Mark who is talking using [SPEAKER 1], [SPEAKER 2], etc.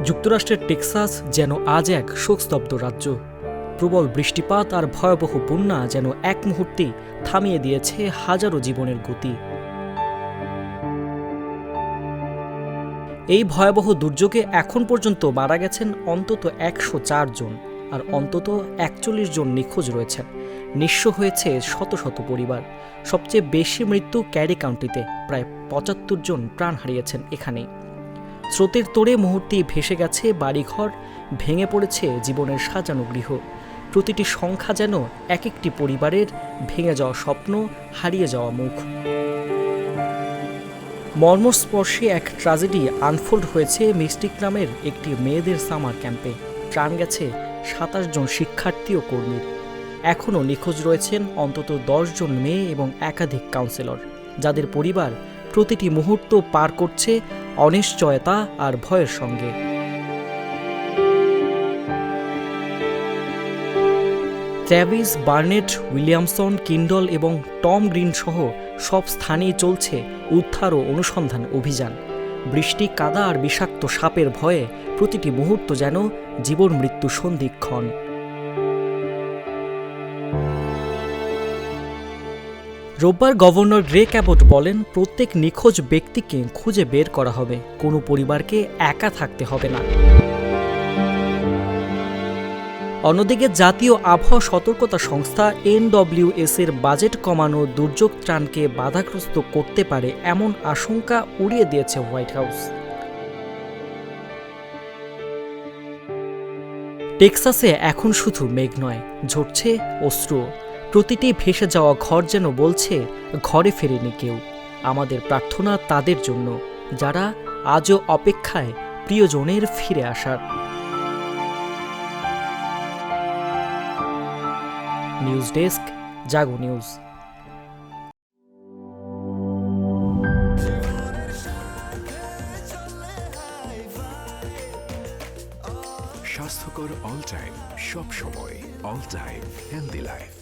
[SPEAKER 1] যুক্তরাষ্ট্রের টেক্সাস যেন আজ এক শোকস্তব্ধ রাজ্য। প্রবল বৃষ্টিপাত আর ভয়াবহ বন্যা যেন এক মুহূর্তেই থামিয়ে দিয়েছে হাজারো জীবনের গতি। এই ভয়াবহ দুর্যোগে এখন পর্যন্ত মারা গেছেন অন্তত ১০৪ জন, আর অন্তত ৪১ জন নিখোঁজ রয়েছেন। নিঃস্ব হয়েছে শত শত পরিবার। সবচেয়ে বেশি মৃত্যু ক্যারি কাউন্টিতে, প্রায় ৭৫ জন প্রাণ হারিয়েছেন এখানেই। স্রোতের তোড়ে মুহূর্তেই ভেসে গেছে বাড়িঘর, ভেঙে পড়েছে জীবনের সাজানো গৃহ। প্রতিটি সংখ্যা যেন এক একটি পরিবারের ভেঙে যাওয়া স্বপ্ন, হারিয়ে যাওয়া মুখ। মর্মস্পর্শী এক ট্র্যাজেডি আনফোল্ড হয়েছে মিস্টিক নামের একটি মেয়েদের সামার ক্যাম্পে। প্রাণ গেছে ২৭ জন শিক্ষার্থী ও কর্মীর। এখনও নিখোঁজ রয়েছেন অন্তত ১০ জন মেয়ে এবং একাধিক কাউন্সিলর, যাদের পরিবার প্রতিটি মুহূর্ত পার করছে অনিশ্চয়তা আর ভয়ের সঙ্গে। ট্র্যাভিস বার্নেট, উইলিয়ামসন, কিন্ডল এবং টম গ্রিন সহ সব স্থানেই চলছে উদ্ধার ও অনুসন্ধান অভিযান। বৃষ্টি, কাদা আর বিষাক্ত সাপের ভয়ে প্রতিটি মুহূর্ত যেন জীবন মৃত্যু সন্ধিক্ষণ। রোববার গভর্নর গ্রেগ অ্যাবট বলেন, প্রত্যেক নিখোঁজ ব্যক্তিকে খুঁজে বের করা হবে, কোনো পরিবারকে একা থাকতে হবে না। অন্যদিকে জাতীয় আবহাওয়া সতর্কতা সংস্থা NWS এর বাজেট কমানো দুর্যোগ ত্রাণকে বাধাগ্রস্ত করতে পারে এমন আশঙ্কা উড়িয়ে দিয়েছে হোয়াইট হাউস। টেক্সাসে এখন শুধু মেঘ নয়, ঝরছে অশ্রু। প্রতিটি ভেসে যাওয়া ঘর যেন বলছে, ঘরে ফেরেনি কেউ। আমাদের প্রার্থনা তাদের জন্য, যারা আজও অপেক্ষায় প্রিয়জনের ফিরে আসার। নিউজ ডেস্ক, জাগো নিউজ।
[SPEAKER 2] স্বাস্থ্যকর অল টাইম, সব সময় অল টাইম হেলদি লাইফ।